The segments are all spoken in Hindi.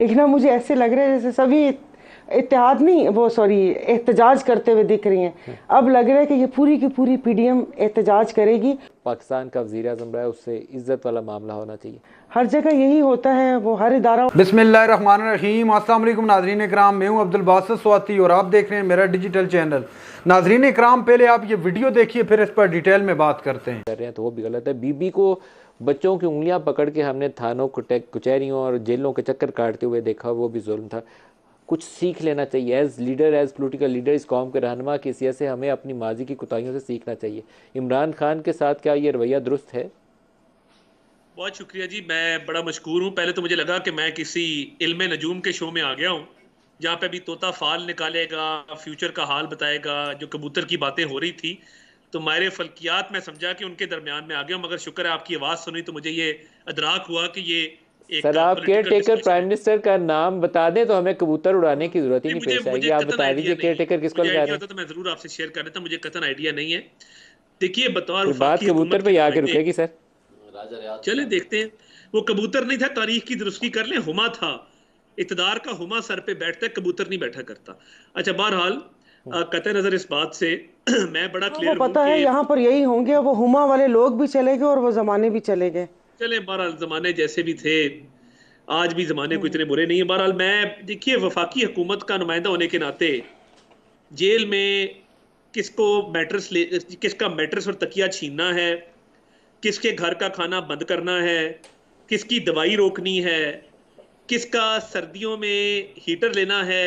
लेकिन अब मुझे ऐसे लग रहा है जैसे सभी इत्तेहाद नहीं, वो सॉरी, एहतजाज करते हुए दिख रही हैं। अब लग रहा है कि ये पूरी की पूरी पीडीएम एहतजाज करेगी। पाकिस्तान का वज़ीर आज़म रहा है, उससे इज़्ज़त वाला मामला होना चाहिए। हर जगह यही होता है, वो हर इदारा। बिस्मिल्लाहिर्रहमानिर्रहीम, अस्सलाम वालेकुम नाज़रीन इकराम, मैं हूं अब्दुल बासित स्वाति और आप देख रहे हैं मेरा डिजिटल चैनल। नाज़रीन इकराम, पहले आप ये वीडियो देखिए, फिर इस पर डिटेल में बात करते हैं। कर रहे हैं तो वो भी गलत है। बीबी को बच्चों की उंगलियां पकड़ के हमने थानों कचहरियों और जेलों के चक्कर काटते हुए देखा, वो भी जुल्म था। कुछ सीख लेना चाहिए as leader, as political leader, इस कौम के रहनुमा की हैसियत से हमें अपनी माजी की कोताहियों से सीखना चाहिए। इमरान खान के साथ क्या ये रवैया दुरुस्त है? बहुत शुक्रिया जी, मैं बड़ा मशकूर हूँ। पहले तो मुझे लगा कि मैं किसी इल्म नजूम के शो में आ गया हूँ, जहाँ पे अभी तोता फाल निकालेगा, फ्यूचर का हाल बताएगा, जो कबूतर की बातें हो रही थी। तो मायरे फल्कियात में समझा कि उनके दरमियान में आ गया हूँ, मगर शुक्र है आपकी आवाज़ सुनी तो मुझे ये अदराक हुआ कि ये एक सर, आप care political taker discussion prime है। मिनिस्टर का नाम बता दें तो हमें कबूतर उड़ाने की जरूरत ही नहीं, नहीं मुझे पेश आएगी। मुझे आप कतन बता आइडिया दीजिए नहीं केयर है। टेकर किसको मुझे कह आइडिया रहे हैं। होता तो मैं ज़रूर आपसे शेयर कर देता, मुझे कतन आइडिया नहीं है। देखिए, बतौर फिर बात वफाकी कबूतर हुकूमत पे के ही आके नुमाइंदे, रुकेगी सर। चले देखते हैं। वो कबूतर नहीं था, तारीख की दुरुस्ती कर लें, हुमा था। इक़्तिदार का हुमा सर पे बैठता है, कबूतर नहीं बैठा करता। अच्छा, बहरहाल कतई नज़र इस बात से मैं बड़ा हाँ, वो क्लियर हूँ पता है कि यहाँ पर यही होंगे, वो हुमा वाले लोग भी चले गए और वो जमाने भी चले गए। चले, बहरहाल ज़माने जैसे भी थे, आज भी ज़माने को इतने बुरे नहीं है। बहरहाल मैं, देखिए, वफाकी हुकूमत का नुमाइंदा होने के नाते जेल में किसको किसका मैट्रेस और तकिया छीनना है, किसके घर का खाना बंद करना है, किसकी दवाई रोकनी है, किसका सर्दियों में हीटर लेना है,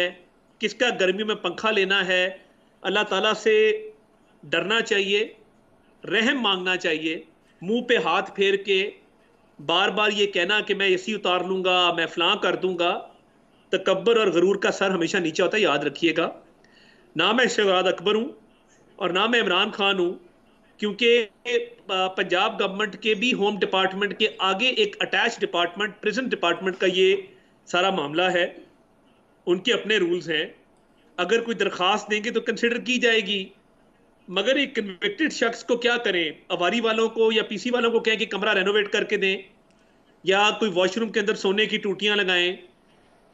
किसका गर्मियों में पंखा लेना है, अल्लाह ताला से डरना चाहिए, रहम मांगना चाहिए। मुंह पे हाथ फेर के बार बार ये कहना कि मैं एसी उतार लूंगा, मैं फलां कर दूंगा, तकब्बर और गरूर का सर हमेशा नीचे होता है, याद रखिएगा। ना मैं शहजाद अकबर हूं और ना मैं इमरान खान हूं, क्योंकि पंजाब गवर्नमेंट के भी होम डिपार्टमेंट के आगे एक अटैच डिपार्टमेंट, प्रिजन डिपार्टमेंट का ये सारा मामला है। उनके अपने रूल्स हैं, अगर कोई दरखास्त देंगे तो कंसिडर की जाएगी। मगर एक कन्विक्टेड शख्स को क्या करें, अवारी वालों को या पीसी वालों को कहें कि कमरा रेनोवेट करके दें, या कोई वॉशरूम के अंदर सोने की टूटियां लगाएं।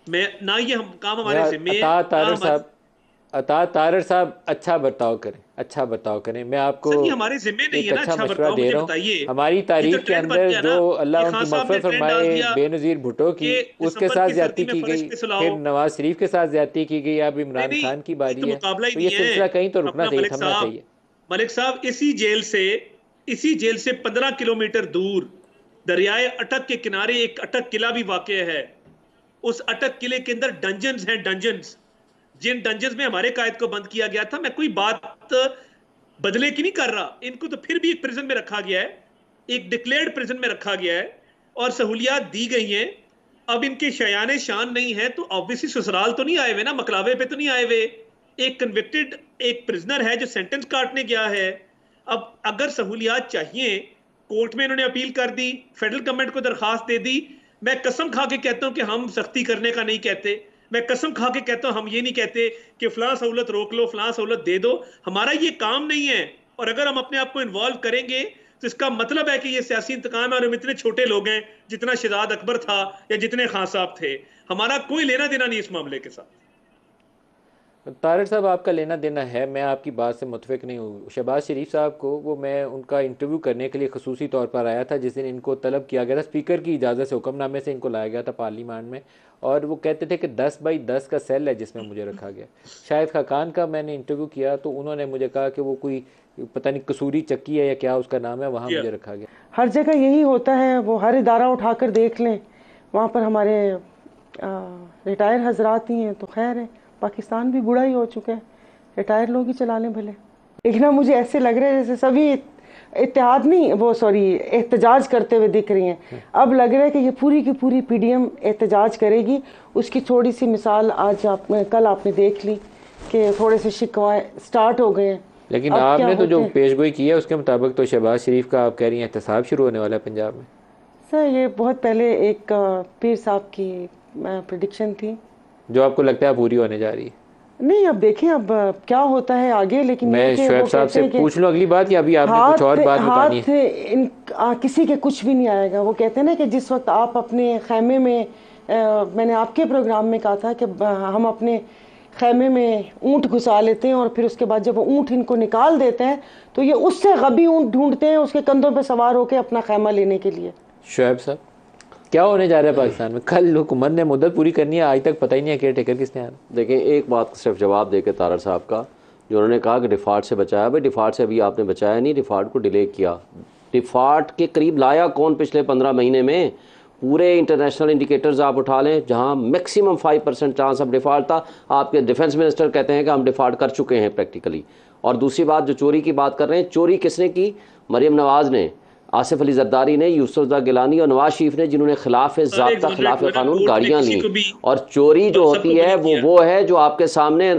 मैं ना, ये हम काम हमारे यार जिम्मे है अता ना तारड़ हमारे। साहब, अता तारड़ साहब, अच्छा बर्ताव करें, अच्छा बर्ताव करें। मैं आपको सर, ये हमारे जिम्मे नहीं एक है ना अच्छा अच्छा मशवरा बर्ताव, दे मुझे रहा हूँ। बताइए। हमारी ये तो तारीख के ट्रेंड बन अंदर गया जो ना, अल्लाह ये उनकी खान साहब ने मग़फ़िरत ट्रेंड डाल फरमाए दिया बेनज़ीर भुट्टो की, कि उसके दिसंबर साथ की सर्दी ज़्यादती में की गई, फरिश्ते सुलाओ। फिर नवाज शरीफ के साथ ज़्यादती की गई, अब नहीं इमरान नहीं, खान की ये तो बारी है। मुकाबला ही तो नहीं ये है सिलसिला कहीं तो रुकना अपना। चाहिए, थमना चाहिए। मलिक साहब, इसी जेल से 15 किलोमीटर दूर दरियाए अटक के किनारे एक अटक किला भी वाक़ है। उस अटक किले के अंदर डंजन्स हैं, डंजन्स। जिन डंजन्स में हमारे कायद को बंद किया गया था, मैं कोई बात बदले की नहीं कर रहा, इनको तो फिर भी एक प्रिजन में रखा गया है, एक डिक्लेयर्ड प्रिजन में रखा गया है और सहूलियात दी गई हैं। अब इनके शयाने शान नहीं है तो ऑब्वियसली ससुराल तो नहीं आए हुए ना, मकलावे पे तो नहीं आए हुए। एक कन्विक्टेड एक प्रिजनर है जो सेंटेंस काटने गया है। अब अगर सहूलियात चाहिए, कोर्ट में इन्होंने अपील कर दी, फेडरल गवर्नमेंट को दरखास्त दे दी। मैं कसम खा के कहता हूं कि हम सख्ती करने का नहीं कहते। मैं कसम खा के कहता हूं, हम ये नहीं कहते कि फलां सहूलत रोक लो, फलां सहूलत दे दो। हमारा ये काम नहीं है। और अगर हम अपने आप को इन्वॉल्व करेंगे तो इसका मतलब है कि ये सियासी इंतकाम है और हम इतने छोटे लोग हैं जितना शहजाद अकबर था या जितने खान साहब थे। हमारा कोई लेना देना नहीं इस मामले के साथ। तारड़ साहब, आपका लेना देना है, मैं आपकी बात से मुतफिक नहीं हूँ। शहबाज शरीफ साहब को, वो मैं उनका इंटरव्यू करने के लिए खसूसी तौर पर आया था जिस दिन इनको तलब किया गया था, स्पीकर की इजाज़त से हुक्मनामे से इनको लाया गया था पार्लियामेंट में, और वो कहते थे कि 10 बाई 10 का सेल है जिसमें मुझे रखा गया। शाहिद खाकान का मैंने इंटरव्यू किया तो उन्होंने मुझे कहा कि वो कोई पता नहीं कसूरी चक्की है या क्या उसका नाम है, वहाँ मुझे रखा गया। हर जगह यही होता है, वो हर इदारा उठाकर देख लें, वहाँ पर हमारे रिटायर हजरात ही हैं तो खैर है। पाकिस्तान भी बूढ़ा ही हो चुका है, रिटायर लोग ही चला लें भले। लेकिन अब मुझे ऐसे लग रहा है जैसे सभी इत्तेहाद नहीं, वो सॉरी, एहतजाज करते हुए दिख रही हैं। अब लग रहा है कि ये पूरी की पूरी पीडीएम एहतजाज करेगी। उसकी थोड़ी सी मिसाल आज कल आपने देख ली कि थोड़े से शिकवाए स्टार्ट हो गए हैं। लेकिन आपने तो जो पेशगोई की है उसके मुताबिक तो शहबाज शरीफ का आप कह रही हैं एहतसाब शुरू होने वाला है पंजाब में। सर, ये बहुत पहले एक पीर साहब की प्रेडिक्शन थी जो आपको लगता है पूरी होने जा रही है। नहीं, अब देखें अब क्या होता है आगे। लेकिन मैं शोएब साहब से पूछ लूं अगली बात, या अभी आपने कुछ और बात बतानी है? किसी के कुछ भी नहीं आएगा। वो कहते हैं ना कि जिस वक्त आप अपने खैमे में मैंने आपके प्रोग्राम में कहा था कि हम अपने खैमे में ऊँट घुसा लेते हैं और फिर उसके बाद जब वो ऊँट इनको निकाल देते हैं तो ये उससे गबी ऊँट ढूंढते हैं उसके कंधों पे सवार होकर अपना खैमा लेने के लिए। शुएब साहब, क्या होने जा रहा है पाकिस्तान में? कल हुकूमत ने मुद्दत पूरी करनी है, आज तक पता ही नहीं है केयर टेकर किसने आना। देखें, एक बात सिर्फ जवाब दे के तारड़ साहब का, जो उन्होंने कहा कि डिफ़ॉल्ट से बचाया, भाई डिफ़ॉल्ट से अभी आपने बचाया नहीं, डिफ़ॉल्ट को डिले किया। डिफ़ॉल्ट के करीब लाया कौन पिछले 15 महीने में? पूरे इंटरनेशनल इंडिकेटर्स आप उठा लें, जहां मैक्सिमम 5% चांस ऑफ डिफ़ॉल्ट था, आपके डिफेंस मिनिस्टर कहते हैं कि हम डिफ़ॉल्ट कर चुके हैं प्रैक्टिकली। और दूसरी बात, जो चोरी की बात कर रहे हैं, चोरी किसने की? मरियम नवाज़ ने, आसिफ अली जरदारी ने, यूसुफ गिलानी और नवाज शरीफ ने, जिन्होंने खिलाफ ज़ाब्ता खिलाफ कानून गाड़ियाँ ली। और चोरी जो होती है वो है जो आपके सामने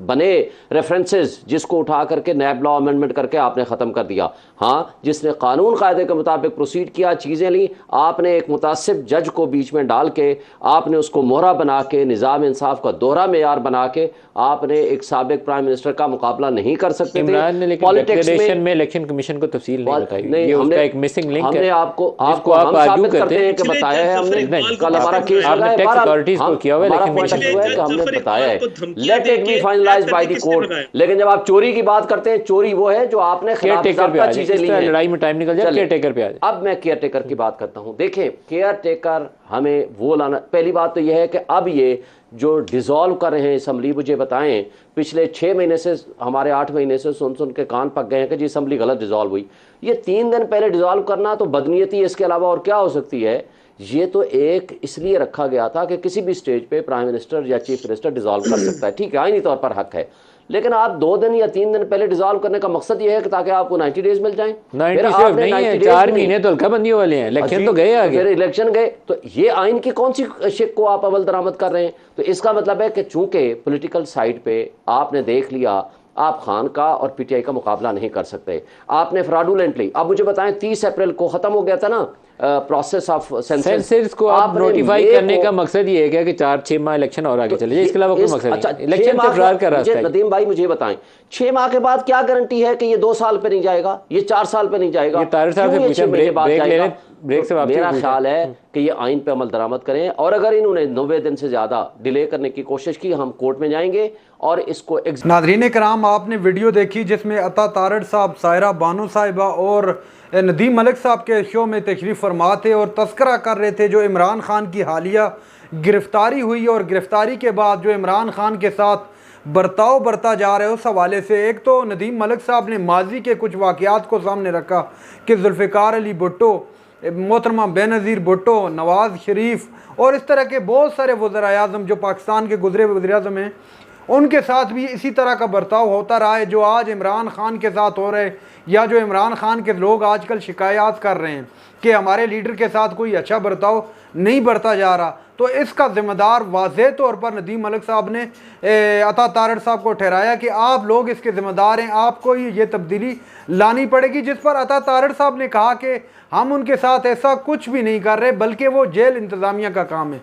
बने रेफरेंसेस, जिसको उठा करके नैब लॉ अमेंडमेंट करके आपने ख़त्म कर दिया। हाँ, जिसने कानून कायदे के मुताबिक प्रोसीड किया, चीज़ें ली, आपने एक मुतासिब जज को बीच में डाल के, आपने उसको मोहरा बना के, निज़ाम इंसाफ का दोहरा मेयार बना के, आपने एक साबिक प्राइम मिनिस्टर का मुकाबला नहीं कर सकते थे। पॉलिटिक्स में इलेक्शन कमीशन को तफसील नहीं बताई, उसका एक मिसिंग लिंक हमने है। आपको आप आर्ग्यू करते हैं कि बताया है हमने, कल हमारा केस आपने टैक्स अथॉरिटीज को किया हुआ है, लेकिन हमने बताया है, let it be finalised by the court. लेकिन जब आप चोरी की बात करते हैं, चोरी वो है जो आपने केयर टेकर पे चीजें ली हैं, लड़ाई में टाइम निकल जाए, केयर टेकर पे आ जाए। अब मैं केयर टेकर की बात करता हूं। देखें, केयर टेकर हमें वो लाना, पहली बात तो यह है कि अब ये जो डिसॉल्व कर रहे हैं असम्बली, मुझे बताएं, पिछले 6 महीने से, हमारे 8 महीने से सुन सुन के कान पक गए हैं कि जी असम्बली गलत डिसॉल्व हुई। ये 3 दिन पहले डिसॉल्व करना तो बदनीयती, इसके अलावा और क्या हो सकती है? ये तो एक इसलिए रखा गया था कि किसी भी स्टेज पे प्राइम मिनिस्टर या चीफ मिनिस्टर डिसॉल्व कर सकता है, ठीक है, आईनी तौर पर हक है। लेकिन आप 2 दिन या 3 दिन पहले डिसॉल्व करने का मकसद ये है कि ताकि आपको 90 डेज मिल जाएं। 90 सिर्फ नहीं है, 4 महीने तो हल्का बंदी वाले हैं, इलेक्शन तो गए आगे, फिर इलेक्शन गए, तो ये आइन की कौन सी शिक को आप अमल दरामद कर रहे हैं? तो इसका मतलब है कि चूंकि पॉलिटिकल साइड पे आपने देख लिया, आप खान का और पीटीआई का मुकाबला नहीं कर सकते, आपने फ्रॉडुलेंटली। अब मुझे बताएं, 30 अप्रैल को खत्म हो गया था ना प्रोसेस ऑफ सेंसस को आप नोटिफाई करने का मकसद ये है कि 4-6 माह इलेक्शन और आगे चले जाए, इसके अलावा कोई मकसद नहीं। इलेक्शन से फरार का रास्ता है। नदीम भाई मुझे बताएं, 6 माह के बाद क्या गारंटी है कि ये 2 साल पे नहीं जाएगा, ये 4 साल पे नहीं जाएगा? तारिक साहब से पूछें, ब्रेक से वापस। मेरा ख्याल है कि ये आइन पे अमल दरामद करें, और अगर इन्होंने 90 दिन से ज्यादा डिले करने की कोशिश की, हम कोर्ट में जाएंगे और इसको। नाज़रीन कराम, आपने वीडियो देखी जिसमें अता तारड़ साहब, सायरा बानो साहिबा और नदीम मलिक साहब के शो में तशरीफ़ फरमा थे और तस्करा कर रहे थे जो इमरान खान की हालिया गिरफ्तारी हुई, और गिरफ्तारी के बाद जो इमरान खान के साथ बर्ताव बरता जा रहा है उस हवाले से। एक तो नदीम मलिक साहब ने माजी के कुछ वाक़यात को सामने रखा कि जुल्फ़िकार अली भुट्टो, मोहतरमा बेनज़ीर भुट्टो, नवाज़ शरीफ और इस तरह के बहुत सारे वज़ीर-ए-आज़म जो पाकिस्तान के गुज़रे वज़ीर-ए-आज़म हैं, उनके साथ भी इसी तरह का बर्ताव होता रहा है जो आज इमरान खान के साथ हो रहा है, या जो इमरान खान के लोग आजकल शिकायत कर रहे हैं कि हमारे लीडर के साथ कोई अच्छा बर्ताव नहीं बरता जा रहा। तो इसका ज़िम्मेदार वाज़ेह तौर पर नदीम मलिक साहब ने अता तारड़ साहब को ठहराया कि आप लोग इसके ज़िम्मेदार हैं, आपको ये तब्दीली लानी पड़ेगी। जिस पर अता तारड़ साहब ने कहा कि हम उनके साथ ऐसा कुछ भी नहीं कर रहे, बल्कि वो जेल इंतज़ामिया का काम है।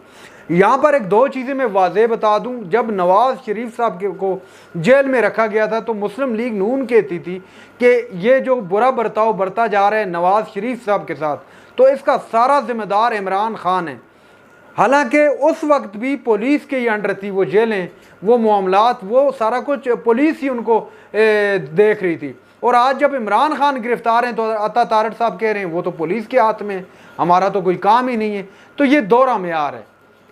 यहाँ पर एक 2 चीज़ें मैं वाज़ेह बता दूँ। जब नवाज़ शरीफ साहब को जेल में रखा गया था तो मुस्लिम लीग नून कहती थी कि ये जो बुरा बर्ताव बरता जा रहा है नवाज़ शरीफ साहब के साथ, तो इसका सारा ज़िम्मेदार इमरान खान है। हालांकि उस वक्त भी पुलिस के ही अंडर थी वो जेलें, वो मामलात, वो सारा कुछ पुलिस ही उनको देख रही थी। और आज जब इमरान खान गिरफ्तार हैं तो अता तारड़ साहब कह रहे हैं वो तो पुलिस के हाथ में, हमारा तो कोई काम ही नहीं है। तो ये दोहरा मेयार है,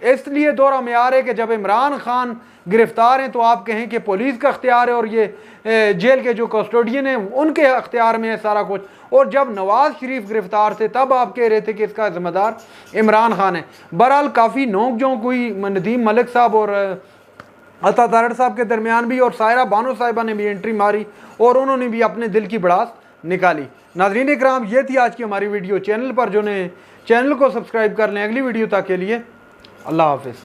इसलिए दोहरा मेयार है कि जब इमरान खान गिरफ्तार हैं तो आप कहें कि पुलिस का अख्तियार है और ये जेल के जो कस्टोडियन हैं उनके अख्तियार में है सारा कुछ। और जब नवाज़ शरीफ गिरफ्तार थे तब आप कह रहे थे कि इसका ज़िम्मेदार इमरान खान है। बहरहाल काफ़ी नोक झोंक हुई नदीम मलिक साहब और अता तारड़ साहब के दरमियान भी, और सायरा बानो साहिबा ने भी एंट्री मारी और उन्होंने भी अपने दिल की भड़ास निकाली। नाज़रीन इकराम, ये थी आज की हमारी वीडियो। चैनल पर जो ने चैनल को सब्सक्राइब कर लें अगली वीडियो तक के लिए। अल्लाह हाफ़िज़।